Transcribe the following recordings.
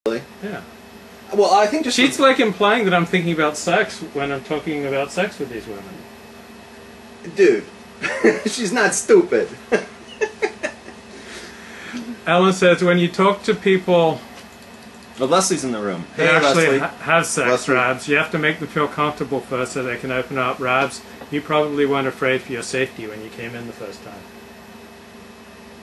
Yeah. Well, I think just... She's like implying that I'm thinking about sex when I'm talking about sex with these women. Dude, she's not stupid. Ellen says, when you talk to people Well, Leslie's in the room. that Hey, actually Leslie. have sex, Leslie. Rabs, you have to make them feel comfortable first so they can open up. Rabs, you probably weren't afraid for your safety when you came in the first time.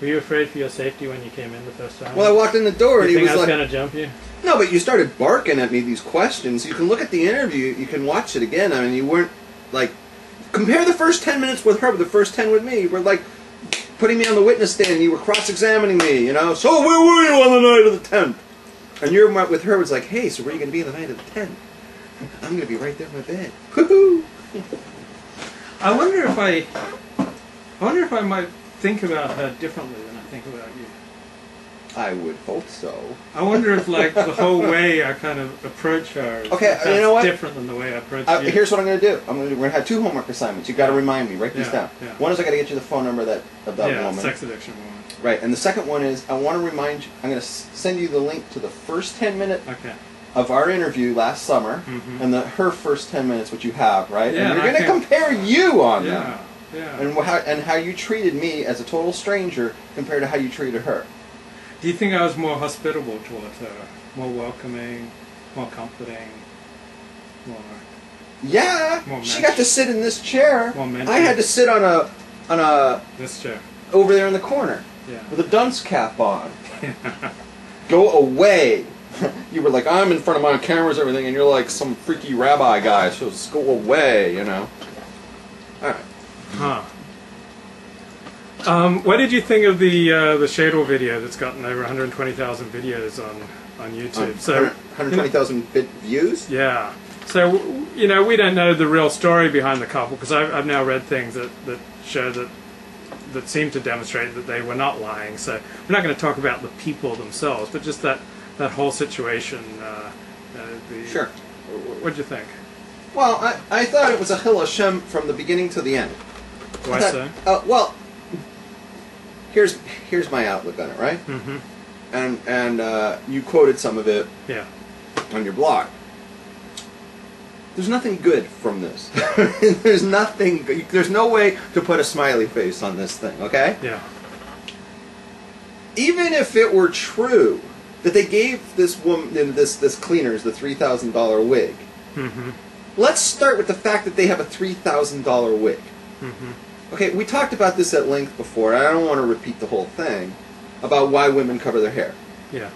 Were you afraid for your safety when you came in the first time? Well, I walked in the door and you he think was I was like... going to jump you? No, but you started barking at me these questions. You can look at the interview. You can watch it again. I mean, you weren't, like... Compare the first 10 minutes with her with the first 10 with me. You were, like, putting me on the witness stand. You were cross-examining me, you know? So, where were you on the night of the 10th? And your with her was like, hey, so where are you going to be on the night of the 10th? I'm going to be right there in my bed. Woohoo! I wonder if I might think about her differently than I think about you. I would hope so. I wonder if, like, the whole way I kind of approach her is Okay, you know what? different than the way I approach you. Here's what I'm going to do. We're going to have 2 homework assignments. You've got to remind me. Write these down. Yeah. One is I got to get you the phone number of that woman. Sex addiction woman. Right, and the second one is I want to remind you. I'm going to send you the link to the first 10 minutes of our interview last summer, and her first 10 minutes, which you have, right? Yeah, and you're going to compare you on them. Yeah. And how you treated me as a total stranger compared to how you treated her. Do you think I was more hospitable towards her, more welcoming, more comforting, more? Yeah, more she got to sit in this chair. More I had to sit on a this chair over there in the corner. Yeah. With a dunce cap on. Go away. You were like, I'm in front of my cameras and everything, and you're like some freaky rabbi guy, so just go away, you know. Alright. Huh. What did you think of the Shadle video that's gotten over 120,000 videos on YouTube? So 120,000 views? Yeah. So, you know, we don't know the real story behind the couple, because I've now read things that show that seem to demonstrate that they were not lying. So we're not going to talk about the people themselves, but just that whole situation. Sure. What'd you think? Well, I thought it was a Hil Hashem from the beginning to the end. Why so? Well, here's my outlook on it, right? Mm-hmm. And you quoted some of it on your blog. There's nothing good from this. There's nothing. There's no way to put a smiley face on this thing. Okay? Yeah. Even if it were true that they gave this woman, this cleaners, the $3,000 wig. Mm-hmm. Let's start with the fact that they have a $3,000 wig. Mm-hmm. Okay, we talked about this at length before, and I don't want to repeat the whole thing about why women cover their hair. Yeah.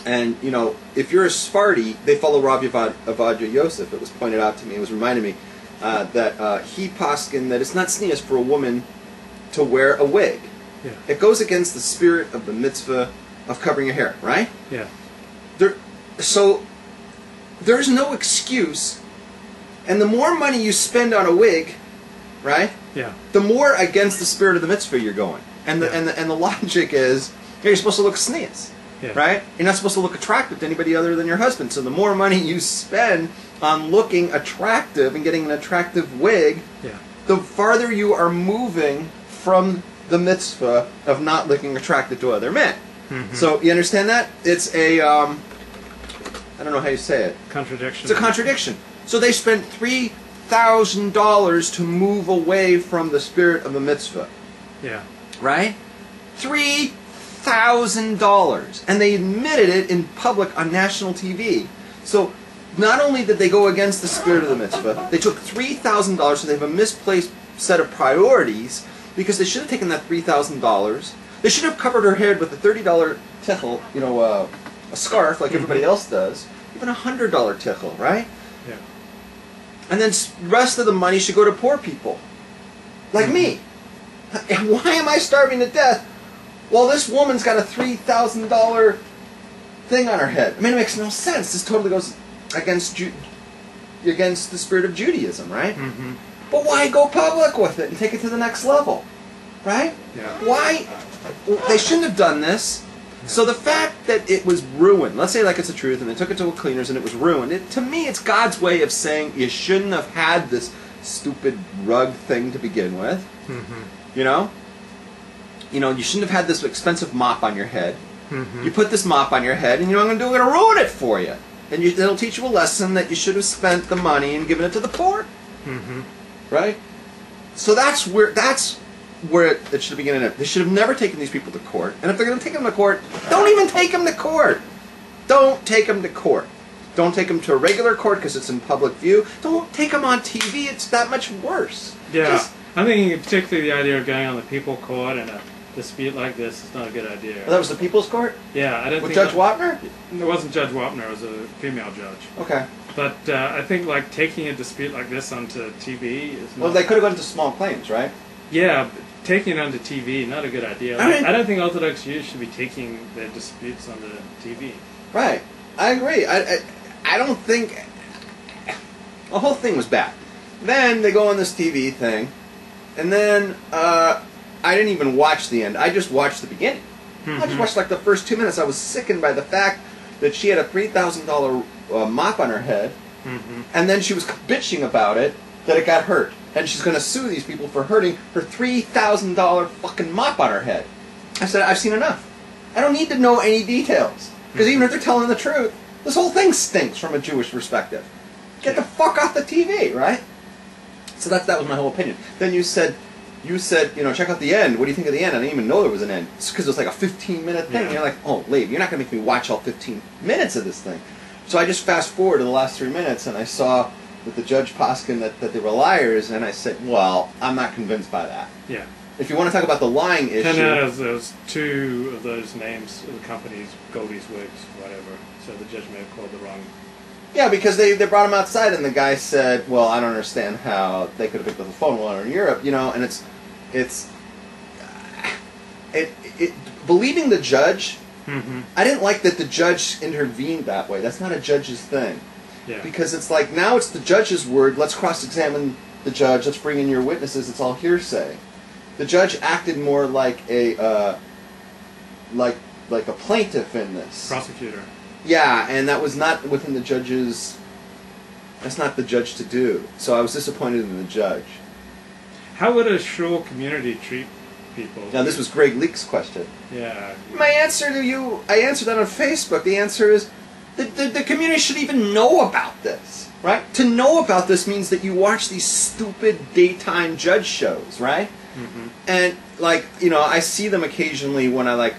And, you know, if you're a Sephardi, they follow Rabbi Avadia Yosef. It was pointed out to me, it was reminded me, that he poskin that it's not sneeze for a woman to wear a wig. Yeah. It goes against the spirit of the mitzvah of covering your hair, right? Yeah. So, there's no excuse, and the more money you spend on a wig, right? Yeah. The more against the spirit of the mitzvah you're going. And the logic is, you're supposed to look sneeze. Yeah. Right? You're not supposed to look attractive to anybody other than your husband. So the more money you spend on looking attractive and getting an attractive wig, the farther you are moving from the mitzvah of not looking attractive to other men. Mm-hmm. So you understand that? It's a, I don't know how you say it. Contradiction. It's a contradiction. So they spent $3,000 to move away from the spirit of the mitzvah. Yeah. Right? $3,000, and they admitted it in public on national TV. So not only did they go against the spirit of the mitzvah, they took $3,000, so they have a misplaced set of priorities, because they should have taken that $3,000. They should have covered her head with a $30 tichel, you know, a scarf like everybody else does, even a $100 tichel, right? Yeah. And then the rest of the money should go to poor people, like me. And why am I starving to death? Well, this woman's got a $3,000 thing on her head. I mean, it makes no sense. This totally goes against the spirit of Judaism, right? Mm-hmm. But why go public with it and take it to the next level, right? Yeah. Why? They shouldn't have done this. Yeah. So the fact that it was ruined, let's say like it's the truth, and they took it to a cleaners and it was ruined, to me it's God's way of saying you shouldn't have had this stupid rug thing to begin with. Mm-hmm. You know? You shouldn't have had this expensive mop on your head. You put this mop on your head, and you know what I'm going to do? I'm going to ruin it for you. And it'll teach you a lesson that you should have spent the money and given it to the poor. Right? So that's where it should have begun. They should have never taken these people to court. And if they're going to take them to court, don't even take them to court. Don't take them to court. Don't take them to a regular court because it's in public view. Don't take them on TV. It's that much worse. Yeah. I'm thinking particularly the idea of going on the people court and a dispute like this is not a good idea. Well, that was the People's Court? Yeah, I don't With think Judge Wapner? It wasn't Judge Wapner, it was a female judge. Okay. But I think like taking a dispute like this onto TV is not... Well, they could have gone to small claims, right? Yeah, but taking it onto TV, not a good idea. I mean, I don't think Orthodox Jews should be taking their disputes onto TV. Right. I agree. I don't think... The whole thing was bad. Then they go on this TV thing, and then I didn't even watch the end. I just watched the beginning. I just watched like the first 2 minutes. I was sickened by the fact that she had a $3,000 mop on her head, and then she was bitching about it, that it got hurt. And she's going to sue these people for hurting her $3,000 fucking mop on her head. I said, I've seen enough. I don't need to know any details. Because even if they're telling the truth, this whole thing stinks from a Jewish perspective. Get the fuck off the TV, right? So that was my whole opinion. Then you said, you know, check out the end. What do you think of the end? I didn't even know there was an end. It's because it was like a 15-minute thing. Yeah. You're like, oh, Leib, you're not going to make me watch all 15 minutes of this thing. So I just fast forward to the last 3 minutes, and I saw that the judge poskin that they were liars, and I said, well, I'm not convinced by that. Yeah. If you want to talk about the lying issue... There's two of those names of the companies, Goldie's Wigs, whatever. So the judge may have called the wrong... Yeah, because they brought him outside, and the guy said, well, I don't understand how they could have picked up the phone while they're in Europe, you know, and believing the judge, I didn't like that the judge intervened that way. That's not a judge's thing. Yeah. Because it's like, now it's the judge's word, let's cross-examine the judge, let's bring in your witnesses, it's all hearsay. The judge acted more like a plaintiff in this. Prosecutor. Yeah, and that was not within the judge's... That's not the judge to do. So I was disappointed in the judge. How would a shul community treat people? Now, this was Greg Leake's question. Yeah. My answer to you, I answered that on Facebook. The answer is, the community should even know about this, right? To know about this means that you watch these stupid daytime judge shows, right? And, like, you know, I see them occasionally when I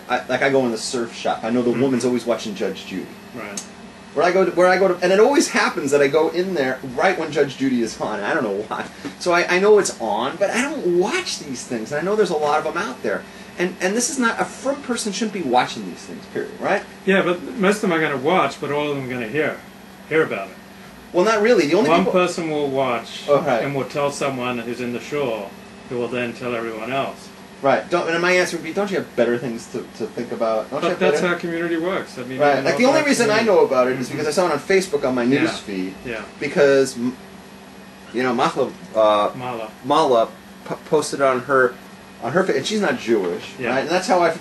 go in the surf shop. I know the woman's always watching Judge Judy. Right. Where I go to, and it always happens that I go in there right when Judge Judy is on. And I don't know why. So I know it's on, but I don't watch these things. And I know there's a lot of them out there. And this is not, a frum person shouldn't be watching these things, period, right? Yeah, but most of them are going to watch, but all of them are going to hear about it. Well, not really. The only One people... person will watch right. and will tell someone who's in the shul, who will then tell everyone else. Right. And my answer would be, don't you have better things to think about? Don't you But have that's better... how community works. I mean, right. Like, the only reason I know about it is because I saw it on Facebook on my news feed. Yeah. Because, you know, Mala posted on her and she's not Jewish, right? And that's how I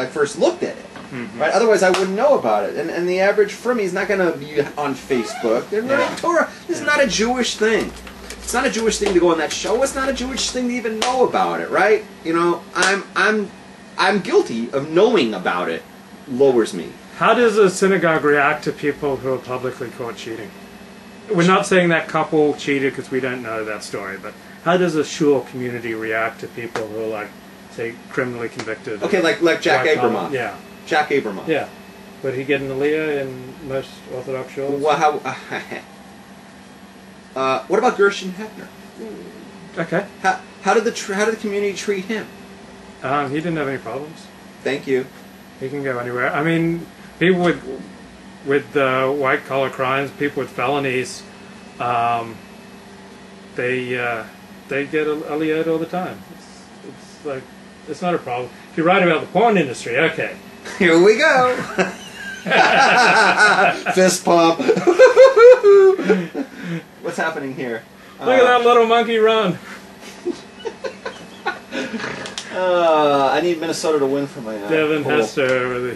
first looked at it, right? Otherwise, I wouldn't know about it. And the average Frimmy is not going to be on Facebook. They're learning Torah. This is not a Jewish thing. It's not a Jewish thing to go on that show. It's not a Jewish thing to even know about it, right? You know, I'm guilty of knowing about it. Lowers me. How does a synagogue react to people who are publicly caught cheating? We're not saying that couple cheated because we don't know that story, but how does a shul community react to people who are, like, say, criminally convicted? Okay, like Jack Abramoff. Yeah. Jack Abramoff. Yeah. Would he get an aliyah in most Orthodox shuls? Well, what about Gershon Hefner? Okay. How did the community treat him? He didn't have any problems. Thank you. He can go anywhere. I mean, people with white collar crimes, people with felonies, they get aliyah all the time. It's like, it's not a problem. If you write about the porn industry, okay. Here we go. Fist pump. What's happening here? Look at that little monkey run. I need Minnesota to win for my Devin poll. Hester with a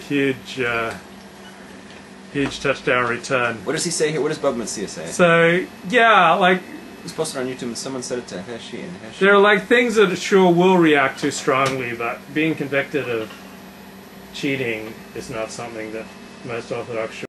huge touchdown return. What does he say here? What does Bub Metzia say? So, yeah, like... It was posted on YouTube and someone said it to Heshi and Heshi. There are, like, things that sure will react to strongly, but being convicted of cheating is not something that most Orthodox